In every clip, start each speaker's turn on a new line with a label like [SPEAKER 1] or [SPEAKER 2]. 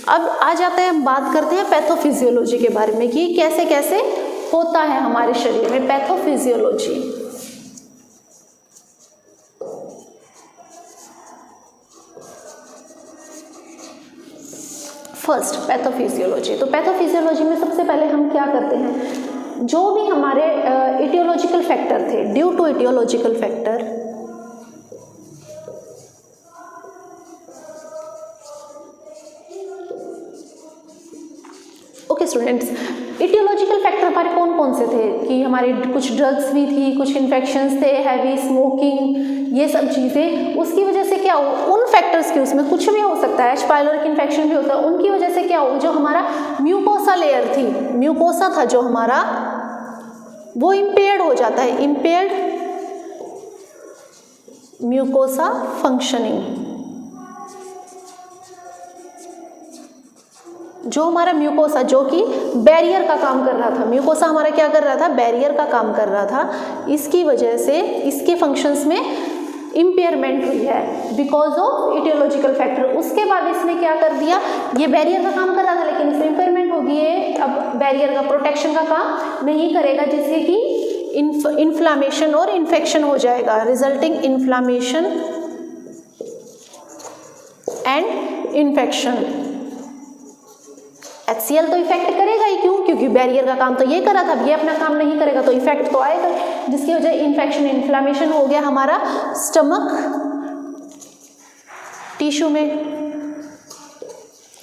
[SPEAKER 1] अब आ जाते हैं, हम बात करते हैं पैथोफिजियोलॉजी के बारे में कि कैसे कैसे होता है हमारे शरीर में पैथोफिजियोलॉजी। First pathophysiology. तो पैथोफिजियोलॉजी में सबसे पहले हम क्या करते हैं, जो भी हमारे इटियोलॉजिकल फैक्टर थे, due to etiological factor, okay students, etiological factor हमारे कौन कौन से थे कि हमारे कुछ ड्रग्स भी थी, कुछ इन्फेक्शंस थे, हैवी स्मोकिंग, ये सब चीज़ें, उसकी वजह से क्या हो, उन फैक्टर्स के, उसमें कुछ भी हो सकता है, एच पाइलोरिक इन्फेक्शन भी होता है, उनकी वजह से क्या हो, जो हमारा म्यूकोसा लेयर थी, म्यूकोसा था जो हमारा, वो इम्पेयर्ड हो जाता है, इम्पेयर्ड म्यूकोसा फंक्शनिंग। जो हमारा म्यूकोसा जो कि बैरियर का काम कर रहा था, म्यूकोसा हमारा क्या कर रहा था, बैरियर का काम कर रहा था, इसकी वजह से इसके फंक्शंस में इम्पेयरमेंट हुई है बिकॉज ऑफ इटियोलॉजिकल फैक्टर। उसके बाद इसने क्या कर दिया, ये बैरियर का काम कर रहा था लेकिन इसमें इम्पेयरमेंट हो गई है, अब बैरियर का प्रोटेक्शन का काम नहीं करेगा, जिससे कि इन्फ्लामेशन और इन्फेक्शन हो जाएगा, resulting inflammation and infection. HCl तो इफेक्ट करेगा ही, क्यों, क्योंकि बैरियर का काम तो ये कर रहा था, ये अपना काम नहीं करेगा तो इफेक्ट तो आएगा, जिसकी वजह इन्फेक्शन, इन्फ्लामेशन हो गया हमारा स्टमक टिश्यू में।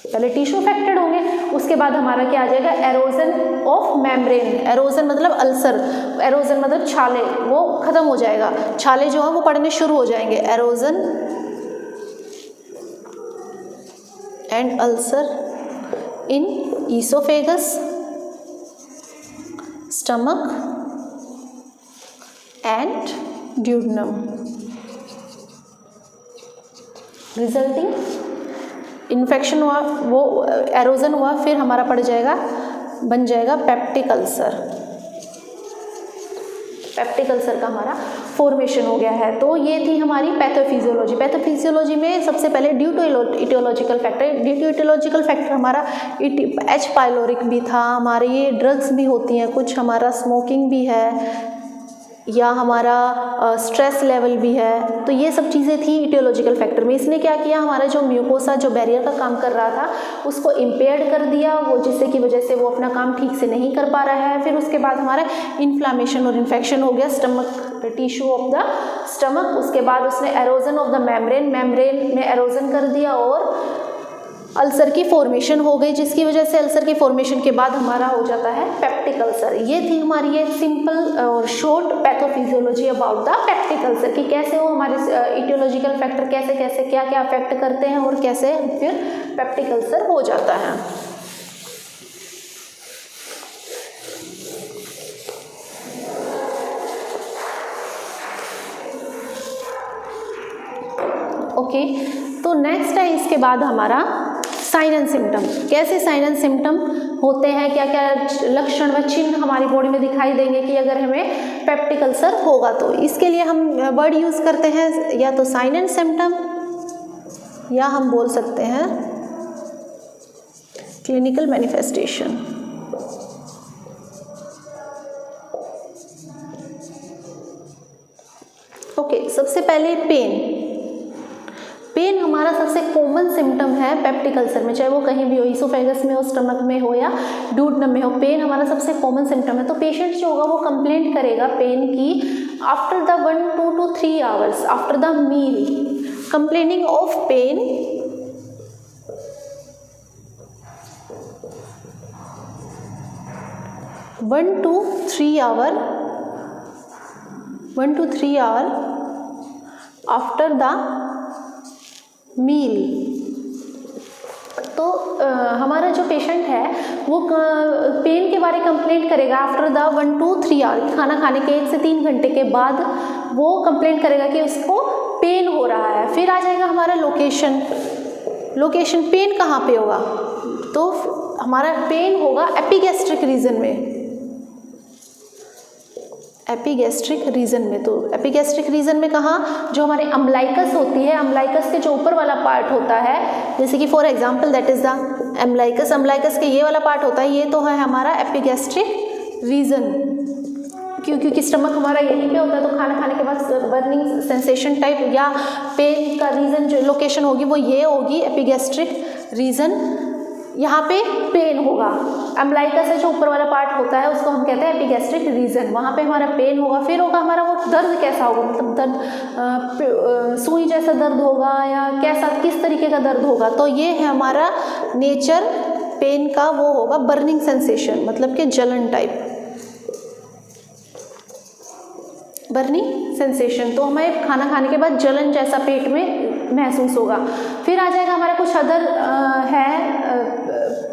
[SPEAKER 1] पहले टिश्यू अफेक्टेड होंगे, उसके बाद हमारा क्या आ जाएगा, एरोजन ऑफ मेम्ब्रेन। एरोजन मतलब अल्सर, एरोजन मतलब छाले, वो खत्म हो जाएगा, छाले जो है वो पड़ने शुरू हो जाएंगे, halogen and ulcer in esophagus, stomach and duodenum, resulting infection हुआ, वो एरोजन हुआ, फिर हमारा पड़ जाएगा, बन जाएगा पेप्टिक अल्सर। पेप्टिक अल्सर का हमारा फॉर्मेशन हो गया है। तो ये थी हमारी पैथोफिजियोलॉजी। पैथोफिजियोलॉजी में सबसे पहले due to etiological factor, due to etiological factor हमारा एच पाइलोरिक भी था, हमारे ये ड्रग्स भी होती हैं कुछ, हमारा स्मोकिंग भी है, या हमारा स्ट्रेस लेवल भी है, तो ये सब चीज़ें थी इटियोलॉजिकल फैक्टर में। इसने क्या किया, हमारा जो म्यूकोसा जो बैरियर का काम कर रहा था उसको इम्पेयर्ड कर दिया, वो जिससे की वजह से वो अपना काम ठीक से नहीं कर पा रहा है। फिर उसके बाद हमारा इन्फ्लामेशन और इन्फेक्शन हो गया stomach tissue of the stomach. उसके बाद उसने halogen of the membrane, membrane में एरोजन कर दिया और अल्सर की फॉर्मेशन हो गई, जिसकी वजह से अल्सर की फॉर्मेशन के बाद हमारा हो जाता है पेप्टिक अल्सर। ये थी हमारी ये सिंपल और short pathophysiology about the peptic ulcer कि कैसे वो हमारे इटियोलॉजिकल फैक्टर कैसे कैसे क्या क्या अफेक्ट करते हैं और कैसे फिर पेप्टिक अल्सर हो जाता है। ओके, तो नेक्स्ट है इसके बाद हमारा साइन एंड सिम्टम। कैसे साइन एंड सिम्टम होते हैं, क्या क्या लक्षण व चिन्ह हमारी बॉडी में दिखाई देंगे कि अगर हमें पेप्टिक अल्सर होगा तो। इसके लिए हम वर्ड यूज़ करते हैं या तो साइन एंड सिम्टम, या हम बोल सकते हैं क्लिनिकल मैनिफेस्टेशन। ओके, सबसे पहले पेन। पेन हमारा सबसे कॉमन सिम्टम है पेप्टिक अल्सर में, चाहे वो कहीं भी हो, ईसोफेगस में हो, स्टमक में हो या डूडेनम में हो, पेन हमारा सबसे कॉमन सिम्टम है। तो पेशेंट जो होगा वो कंप्लेंट करेगा पेन की after the 1 to 3 hours after the meal, complaining of pain one two three hour after the meal. तो हमारा जो पेशेंट है वो पेन के बारे कंप्लेंट करेगा आफ्टर द 1 to 3 hour, खाना खाने के 1 से 3 घंटे के बाद वो कंप्लेंट करेगा कि उसको पेन हो रहा है। फिर आ जाएगा हमारा लोकेशन, पेन कहाँ पे होगा, तो हमारा पेन होगा एपिगैस्ट्रिक रीजन में, एपिगैस्ट्रिक रीजन में। तो एपिगैस्ट्रिक रीजन में कहाँ, जो हमारे अम्बलाइकस होती है, अम्बलाइकस के जो ऊपर वाला पार्ट होता है, जैसे कि for example that is the umbilicus, umbilicus के ये वाला पार्ट होता है, ये तो है हमारा एपिगैस्ट्रिक रीजन, क्योंकि स्टमक हमारा यहीं पे होता है, तो खाना खाने के बाद बर्निंग सेंसेशन टाइप या पेन का रीजन जो लोकेशन होगी वो ये होगी एपिगैस्ट्रिक रीजन, यहाँ पे पेन होगा। एम्बलाइकस है जो ऊपर वाला पार्ट होता है उसको हम कहते हैं एपिगैस्ट्रिक रीजन, वहाँ पे हमारा पेन होगा। फिर होगा हमारा वो दर्द कैसा होगा, मतलब दर्द सुई जैसा दर्द होगा या कैसा, किस तरीके का दर्द होगा, तो ये है हमारा नेचर पेन का, वो होगा बर्निंग सेंसेशन, मतलब कि जलन टाइप, बर्निंग सेंसेशन। तो हमें खाना खाने के बाद जलन जैसा पेट में महसूस होगा। फिर आ जाएगा हमारा कुछ अदर है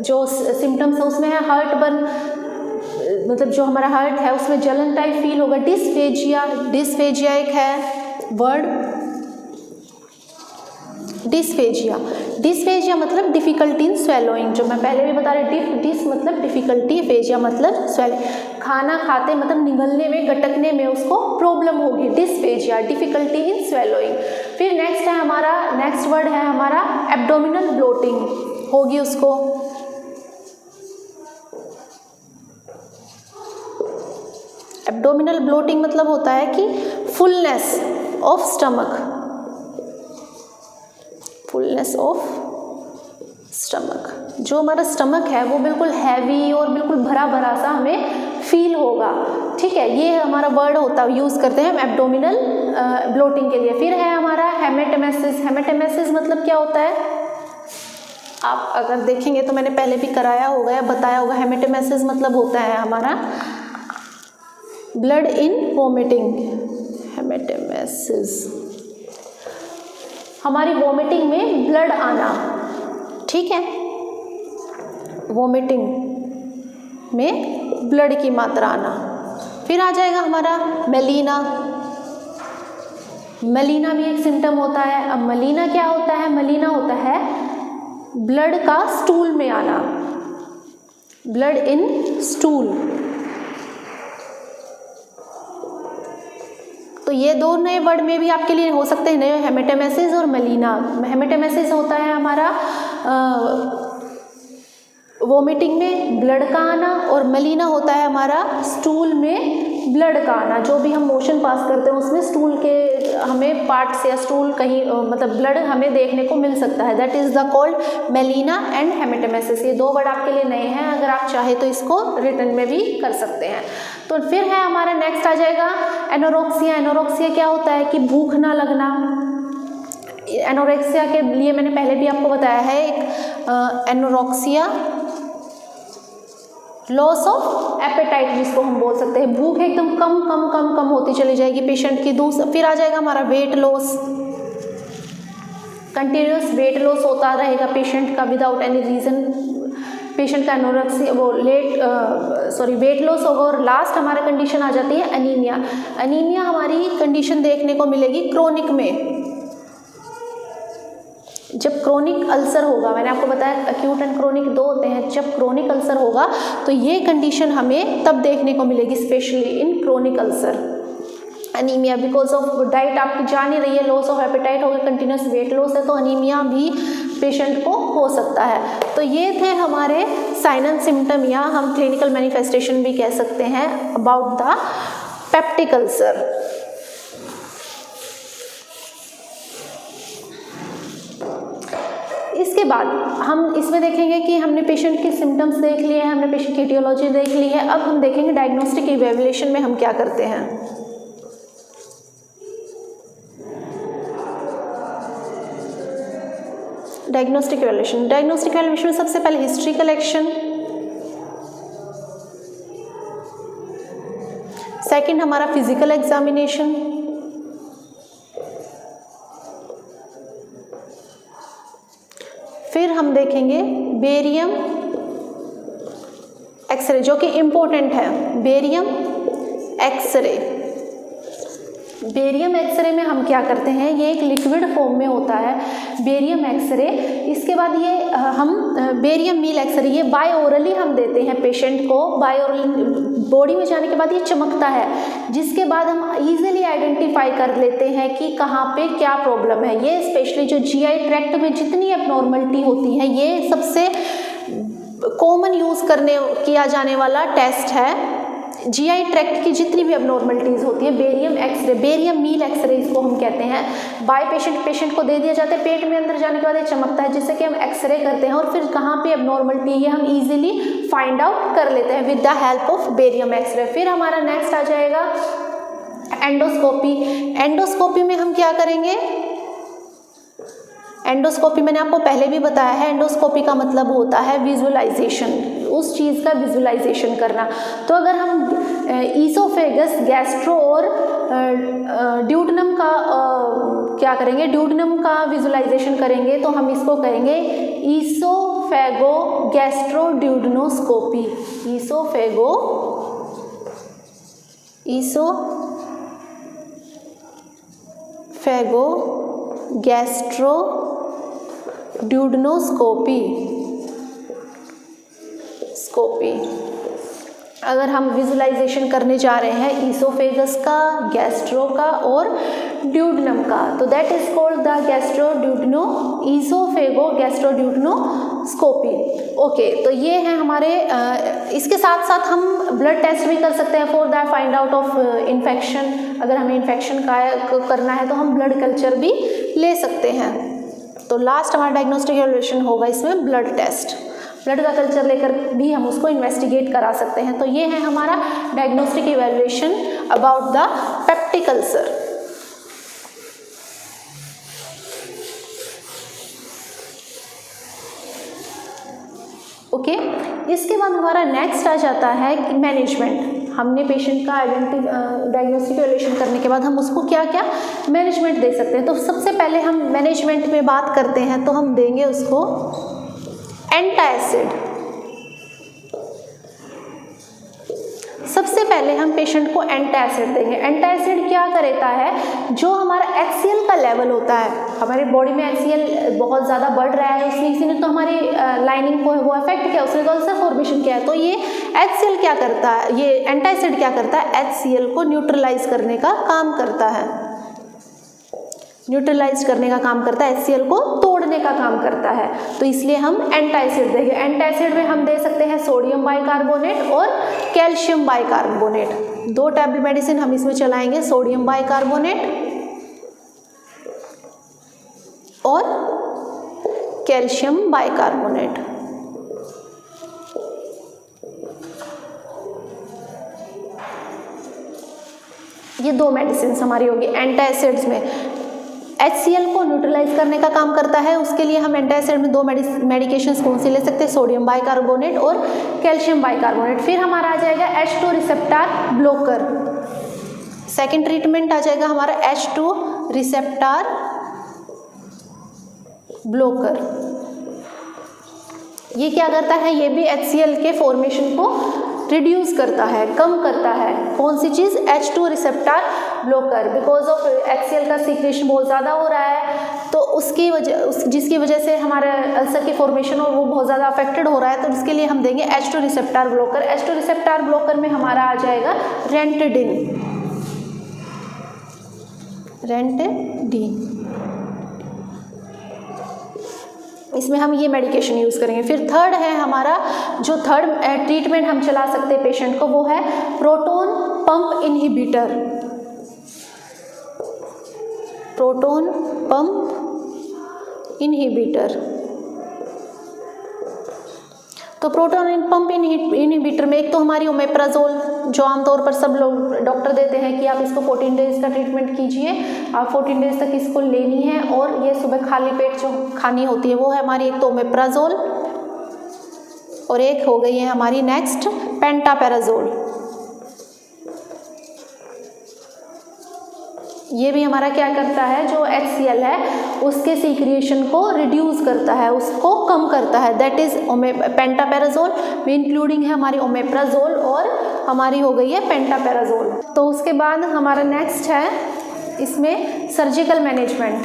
[SPEAKER 1] जो सिम्टम्स है, उसमें है हार्ट बर्न, मतलब जो हमारा हार्ट है उसमें जलन टाइप फील होगा। डिस्फेजिया, डिस्फेजिया एक है वर्ड, डिस्फेजिया, डिस्फेजिया मतलब डिफ़िकल्टी इन स्वेलोइंग, जो मैं पहले भी बता रही, डिस मतलब डिफ़िकल्टी, फेजिया मतलब स्वेलिंग, खाना खाते मतलब निगलने में, गटकने में उसको प्रॉब्लम होगी, डिस्फेजिया, डिफ़िकल्टी इन स्वेलोइंग। फिर नेक्स्ट है हमारा, नेक्स्ट वर्ड है हमारा एब्डोमिनल ब्लोटिंग होगी उसको, एब्डोमिनल ब्लोटिंग मतलब होता है कि fullness of stomach, fullness of stomach, जो हमारा स्टमक है वो बिल्कुल हैवी और बिल्कुल भरा भरा सा हमें फील होगा, ठीक है। ये हमारा वर्ड होता है, यूज़ करते हैं हम एब्डोमिनल ब्लोटिंग के लिए। फिर है हमारा हेमेटेमेसिस, हेमेटेमेसिस मतलब क्या होता है, आप अगर देखेंगे तो मैंने पहले भी कराया होगा या बताया होगा, हेमेटेमेसिस मतलब होता है हमारा ब्लड इन वोमिटिंग, हेमेटेमेसिस हमारी वोमिटिंग में ब्लड आना, ठीक है, वोमिटिंग में ब्लड की मात्रा आना। फिर आ जाएगा हमारा मेलीना, मेलीना भी एक सिम्टम होता है। अब मेलीना क्या होता है, मेलीना होता है ब्लड का स्टूल में आना, ब्लड इन स्टूल। तो ये दो नए वर्ड में भी आपके लिए हो सकते हैं, नए हेमेटेमेसिस और मेलीना। हेमेटेमेसिस होता है हमारा वोमिटिंग में ब्लड का आना, और मेलीना होता है हमारा स्टूल में ब्लड का आना, जो भी हम मोशन पास करते हैं उसमें स्टूल के हमें पार्ट से या स्टूल कहीं मतलब ब्लड हमें देखने को मिल सकता है, that is the called melaena and haematemesis. ये दो वर्ड आपके लिए नए हैं, अगर आप चाहे तो इसको रिटन में भी कर सकते हैं। तो फिर है हमारा नेक्स्ट आ जाएगा एनोरेक्सिया। एनोरेक्सिया क्या होता है कि भूख ना लगना। एनोरेक्सिया के लिए मैंने पहले भी आपको बताया है, एक एनोरेक्सिया लॉस ऑफ एपेटाइट जिसको हम बोल सकते हैं, भूख एकदम कम कम कम कम होती चली जाएगी पेशेंट की। फिर आ जाएगा हमारा weight loss, continuous weight loss होता रहेगा पेशेंट का विदाउट एनी रीज़न, पेशेंट का एनोरेक्सिया वो वेट लॉस होगा। और लास्ट हमारा कंडीशन आ जाती है एनीमिया। एनीमिया हमारी कंडीशन देखने को मिलेगी क्रोनिक में, जब क्रोनिक अल्सर होगा। मैंने आपको बताया एक्यूट एंड क्रोनिक दो होते हैं, जब क्रोनिक अल्सर होगा तो ये कंडीशन हमें तब देखने को मिलेगी, specially in chronic ulcer. Anaemia because of diet आपकी जान ही रही है, लॉस ऑफ एपेटाइट हो गया, कंटिन्यूस वेट लॉस है, तो अनीमिया भी पेशेंट को हो सकता है। तो ये थे हमारे साइन एंड सिम्टम, या हम क्लिनिकल मैनिफेस्टेशन भी कह सकते हैं अबाउट द पेप्टिक अल्सर। इसके बाद हम इसमें देखेंगे कि हमने पेशेंट के सिम्टम्स देख लिए हैं, हमने पेशेंट की एटियोलॉजी देख ली है। अब हम देखेंगे डायग्नोस्टिक इवैल्यूएशन में हम क्या करते हैं। डायग्नोस्टिक इवैल्यूएशन, डायग्नोस्टिक इवैल्यूएशन में सबसे पहले हिस्ट्री कलेक्शन, सेकंड हमारा फिजिकल एग्जामिनेशन, फिर हम देखेंगे बेरियम एक्सरे जो कि इम्पोर्टेंट है। बेरियम एक्सरे, बेरियम एक्सरे में हम क्या करते हैं, ये एक लिक्विड फॉर्म में होता है बेरियम एक्सरे। इसके बाद ये हम बेरियम मील एक्सरे, ये बाय ओरली हम देते हैं पेशेंट को। बाय ओरली बॉडी में जाने के बाद ये चमकता है, जिसके बाद हम इजीली आइडेंटिफाई कर लेते हैं कि कहाँ पे क्या प्रॉब्लम है। ये स्पेशली जो जीआई ट्रैक्ट में जितनी एबनॉर्मलिटी होती है, ये सबसे कॉमन यूज़ किया जाने वाला टेस्ट है। जीआई ट्रैक्ट की जितनी भी अबनॉर्मलिटीज़ होती है, barium X-ray, barium meal X-ray इसको हम कहते हैं, बाय पेशेंट को दे दिया जाता है, पेट में अंदर जाने के बाद ये चमकता है, जिससे कि हम एक्सरे करते हैं और फिर कहाँ पे अबनॉर्मलिटी है हम इजीली फाइंड आउट कर लेते हैं with the help of barium X-ray. फिर हमारा नेक्स्ट आ जाएगा एंडोस्कोपी। एंडोस्कोपी में हम क्या करेंगे? एंडोस्कोपी मैंने आपको पहले भी बताया है, एंडोस्कोपी का मतलब होता है विजुअलाइजेशन, उस चीज़ का विजुअलाइजेशन करना। तो अगर हम ईसोफेगस, गैस्ट्रो और ड्यूडनम का क्या करेंगे, ड्यूडनम का विजुअलाइजेशन करेंगे तो हम इसको कहेंगे ईसोफेगो गैस्ट्रोड्यूडनोस्कोपी। ईसोफेगो गैस्ट्रोड्यूडनोस्कोपी अगर हम विजुअलाइजेशन करने जा रहे हैं ईसोफेगस का, गैस्ट्रो का और ड्यूडनम का, तो that is called the oesophagogastroduodenoscopy. Okay, तो ये है हमारे इसके साथ साथ हम ब्लड टेस्ट भी कर सकते हैं for the find out of infection. अगर हमें इन्फेक्शन का करना है तो हम ब्लड कल्चर भी ले सकते हैं। तो लास्ट हमारा डायग्नोस्टिक इवैल्यूएशन होगा इसमें ब्लड टेस्ट, ब्लड का कल्चर लेकर भी हम उसको इन्वेस्टिगेट करा सकते हैं। तो ये है हमारा diagnostic evaluation about the peptic ulcer. Okay, इसके बाद हमारा नेक्स्ट आ जाता है कि मैनेजमेंट। हमने पेशेंट का डायग्नोस्टिक इवैल्यूएशन करने के बाद हम उसको क्या क्या मैनेजमेंट दे सकते हैं। तो सबसे पहले हम मैनेजमेंट में बात करते हैं तो हम देंगे उसको एंटासिड। सबसे पहले हम पेशेंट को एंटासिड देंगे। एंटासिड क्या करता है, जो हमारा HCl का लेवल होता है, हमारी बॉडी में HCl बहुत ज़्यादा बढ़ रहा है, उसने इसी ने तो हमारी लाइनिंग को वो अफेक्ट किया, उसने तो अल्सर फॉर्मेशन किया है। तो ये HCl क्या करता है, ये एंटासिड क्या करता है, HCl को न्यूट्रलाइज करने का काम करता है, न्यूट्रलाइज करने का काम करता है, HCl को तोड़ने का काम करता है। तो इसलिए हम एंटासिड देंगे। एंटासिड में हम दे सकते हैं सोडियम बाइकार्बोनेट और कैल्शियम बाइकार्बोनेट। 2 टैबलेट मेडिसिन हम इसमें चलाएंगे, सोडियम बाइकार्बोनेट और कैल्शियम बाइकार्बोनेट। ये 2 मेडिसिन हमारी होगी एंटासिड्स में। HCl को न्यूट्रलाइज करने का काम करता है, उसके लिए हम एंटासिड में 2 मेडिकेशंस कौन सी ले सकते हैं, सोडियम बाइकार्बोनेट और कैल्शियम बाइकार्बोनेट। फिर हमारा आ जाएगा H2 receptor blocker. Second treatment आ जाएगा हमारा H2 रिसेप्टर ब्लॉकर। ये क्या करता है, ये भी HCl के फॉर्मेशन को रिड्यूस करता है, कम करता है। कौन सी चीज़, H2 receptor blocker. Because of HCl का सीक्रेशन बहुत ज़्यादा हो रहा है, तो उसकी वजह जिसकी वजह से हमारे अल्सर की फॉर्मेशन और वो बहुत ज़्यादा अफेक्टेड हो रहा है, तो इसके लिए हम देंगे H2 receptor blocker. H2 receptor blocker में हमारा आ जाएगा रेंटेडिन। इसमें हम ये मेडिकेशन यूज़ करेंगे। फिर थर्ड है हमारा, जो थर्ड ट्रीटमेंट हम चला सकते हैं पेशेंट को, वो है proton pump inhibitor. Proton pump inhibitor. तो प्रोटॉन पंप इनहिबिटर में एक तो हमारी ओमेप्राजोल, जो आमतौर पर सब लोग डॉक्टर देते हैं कि आप इसको 14 डेज़ का ट्रीटमेंट कीजिए, आप 14 डेज़ तक इसको लेनी है, और ये सुबह खाली पेट जो खानी होती है वो है हमारी एक तो ओमेप्राजोल, और एक हो गई है हमारी नेक्स्ट पेंटापेराजोल। ये भी हमारा क्या करता है, जो HCl है उसके सीक्रिएशन को रिड्यूस करता है, उसको कम करता है। दैट इज पेंटापेराजोल में इंक्लूडिंग है हमारी ओमेप्राजोल और हमारी हो गई है पेंटापेराजोल। तो उसके बाद हमारा नेक्स्ट है इसमें सर्जिकल मैनेजमेंट।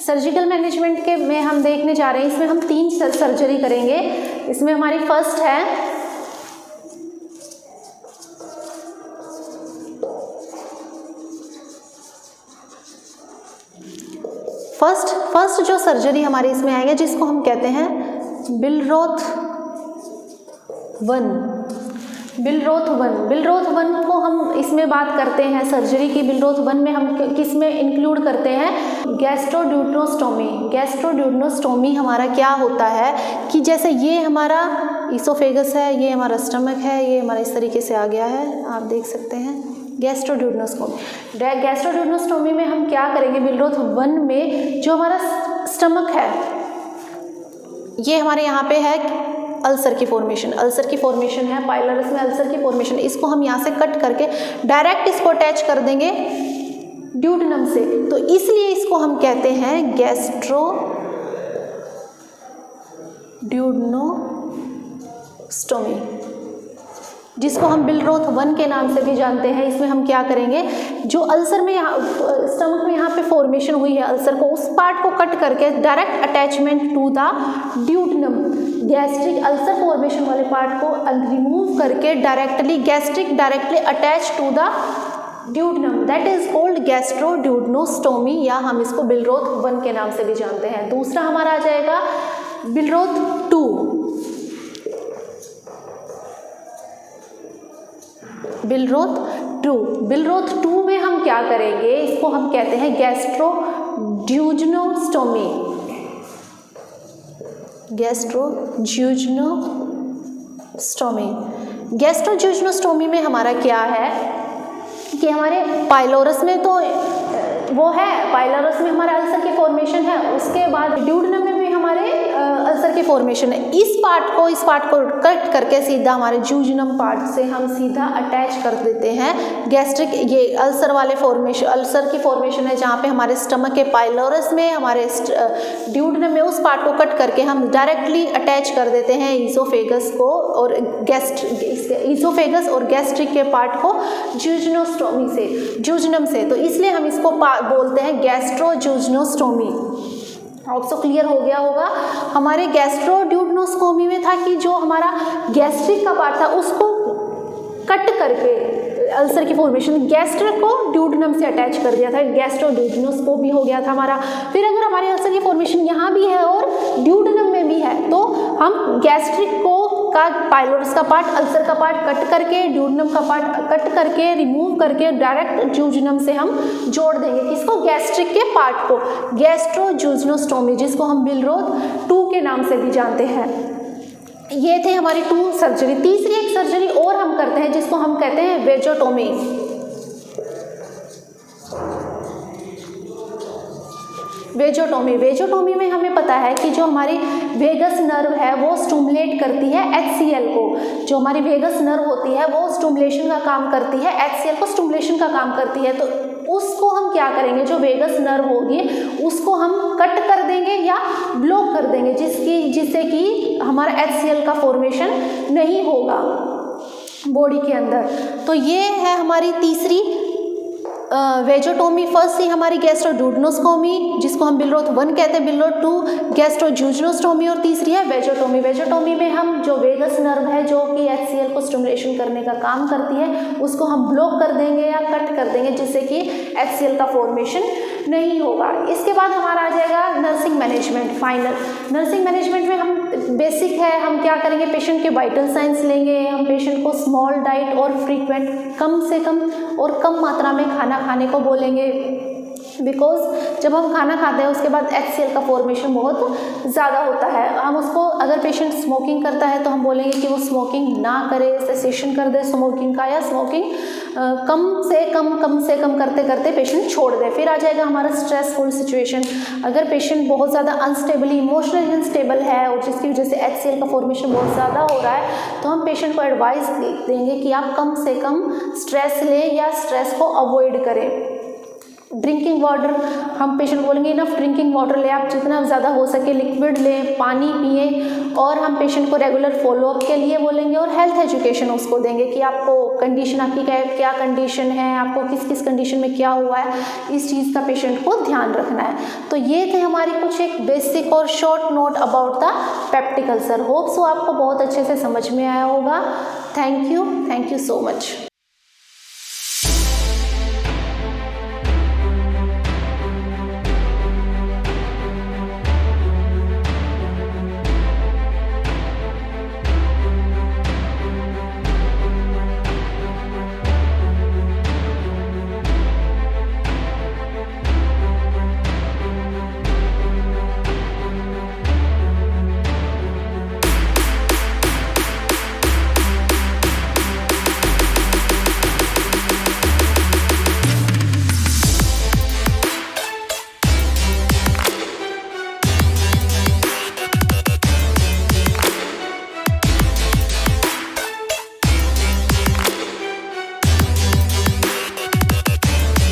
[SPEAKER 1] सर्जिकल मैनेजमेंट के में हम देखने जा रहे हैं, इसमें हम 3 सर्जरी करेंगे। इसमें हमारी फर्स्ट है फर्स्ट जो सर्जरी हमारी इसमें आएगी, जिसको हम कहते हैं बिलरोथ बिलरोथ 1 को हम इसमें बात करते हैं सर्जरी की। बिलरोथ 1 में हम किस में इंक्लूड करते हैं? गैस्ट्रोड्यूडनोस्टोमी हमारा क्या होता है कि जैसे ये हमारा इसोफेगस है, ये हमारा स्टमक है, ये हमारा इस तरीके से आ गया है, आप देख सकते हैं गैस्ट्रोड्यूडनोस्टोमी में हम क्या करेंगे? बिलरोथ 1 में जो हमारा स्टमक है, ये हमारे यहाँ पे है अल्सर की फॉर्मेशन है, पाइलोरस में अल्सर की फॉर्मेशन, इसको हम यहाँ से कट करके डायरेक्ट इसको अटैच कर देंगे ड्यूडेनम से, तो इसलिए इसको हम कहते हैं गैस्ट्रोड्यूडनोस्टोमी, जिसको हम बिलरोथ 1 के नाम से भी जानते हैं। इसमें हम क्या करेंगे? जो अल्सर में यहाँ स्टमक में यहाँ पे फॉर्मेशन हुई है अल्सर को, उस पार्ट को कट करके direct attachment to the duodenum, gastric ulcer formation वाले पार्ट को रिमूव करके directly attach to the duodenum, that is called gastroduodenostomy, या हम इसको बिलरोथ 1 के नाम से भी जानते हैं। दूसरा हमारा आ जाएगा बिलरोथ 2। बिलरोथ 2 में हम क्या करेंगे? इसको हम कहते हैं गैस्ट्रोड्यूजनोस्टोमी में हमारा क्या है कि हमारे पाइलोरस में तो वो है, पाइलोरस में हमारा अल्सर की फॉर्मेशन है, उसके बाद ड्यूडेनम में भी हमारे अल्सर की फॉर्मेशन है। इस पार्ट को कट करके सीधा हमारे जूजिनम पार्ट से हम सीधा अटैच कर देते हैं गैस्ट्रिक, ये अल्सर की फॉर्मेशन है जहाँ पे हमारे स्टमक के पाइलोरस में, हमारे ड्यूडेनम में, उस पार्ट को कट करके हम डायरेक्टली अटैच कर देते हैं ईसोफेगस और गैस्ट्रिक के पार्ट को जूजिनम से, तो इसलिए हम इसको बोलते हैं गैस्ट्रोड्यूजनोस्टोमी। ऑल्सो क्लियर हो गया होगा। हमारे गैस्ट्रोड्यूडनोस्टोमी में था कि जो हमारा गैस्ट्रिक का पार्ट था उसको कट करके अल्सर की फॉर्मेशन, गैस्ट्रिक को ड्यूडेनम से अटैच कर दिया था, गैस्ट्रोड्यूडनोस्कोपी हो गया था हमारा। फिर अगर हमारी अल्सर की फॉर्मेशन यहाँ भी है और ड्यूडेनम में भी है, तो हम गैस्ट्रिक का पाइलोरस का पार्ट, अल्सर का पार्ट कट करके, ड्यूडेनम का पार्ट कट करके, रिमूव करके डायरेक्ट जूजिनम से हम जोड़ देंगे किसको? गैस्ट्रिक के पार्ट को, गैस्ट्रोड्यूजनोस्टोमी, जिसको हम बिलरोथ 2 के नाम से भी जानते हैं। ये थे हमारी 2 सर्जरी। तीसरी एक सर्जरी और हम करते हैं जिसको हम कहते हैं वेजोटोमी। वेजोटोमी में हमें पता है कि जो हमारी वेगस नर्व है वो स्टिमुलेट करती है HCl को, जो हमारी वेगस नर्व होती है वो स्टिमुलेशन का काम करती है, HCl को स्टिमुलेशन का काम करती है। तो उसको हम क्या करेंगे? जो वेगस नर्व होगी उसको हम कट कर देंगे या ब्लॉक कर देंगे, जिससे कि हमारा HCl का फॉर्मेशन नहीं होगा बॉडी के अंदर। तो ये है हमारी तीसरी वेजोटोमी। फर्स्ट थी हमारी गैस्ट्रोड्यूडनोस्टोमी, जिसको हम बिलरोथ 1 कहते हैं, बिलरोथ 2 गैस्ट्रोड्यूडनोस्टोमी, और तीसरी है वेजोटोमी में हम जो वेगस नर्व है जो कि HCl को स्टिमुलेशन करने का काम करती है, उसको हम ब्लॉक कर देंगे या कट कर देंगे, जिससे कि HCl का फॉर्मेशन नहीं होगा। इसके बाद हमारा आ जाएगा nursing management. Final nursing management में हम बेसिक है, हम क्या करेंगे? पेशेंट के वाइटल साइंस लेंगे, हम पेशेंट को स्मॉल डाइट और फ्रीक्वेंट, कम से कम और कम मात्रा में खाना खाने को बोलेंगे, बिकॉज जब हम खाना खाते हैं उसके बाद HCl का फॉर्मेशन बहुत ज़्यादा होता है। हम उसको, अगर पेशेंट स्मोकिंग करता है तो हम बोलेंगे कि वो स्मोकिंग ना करे, सेसेशन कर दे स्मोकिंग का, या स्मोकिंग कम से कम करते करते पेशेंट छोड़ दे। फिर आ जाएगा हमारा स्ट्रेसफुल सिचुएशन। अगर पेशेंट बहुत ज़्यादा अनस्टेबली, इमोशनली अनस्टेबल है और जिसकी वजह से HCl का फॉर्मेशन बहुत ज़्यादा हो रहा है, तो हम पेशेंट को एडवाइस देंगे कि आप कम से कम स्ट्रेस लें या स्ट्रेस को अवॉइड करें। ड्रिंकिंग वाटर, हम पेशेंट बोलेंगे इनफ ड्रिंकिंग वाटर ले, आप जितना ज़्यादा हो सके लिक्विड लें, पानी पिए, और हम पेशेंट को रेगुलर फॉलोअप के लिए बोलेंगे और हेल्थ एजुकेशन उसको देंगे कि आपको कंडीशन, आपकी क्या कंडीशन है, आपको किस किस कंडीशन में क्या हुआ है, इस चीज़ का पेशेंट को ध्यान रखना है। तो ये थे हमारी कुछ एक बेसिक और short note about the peptic ulcer. Hope so आपको बहुत अच्छे से समझ में आया होगा। Thank you so much.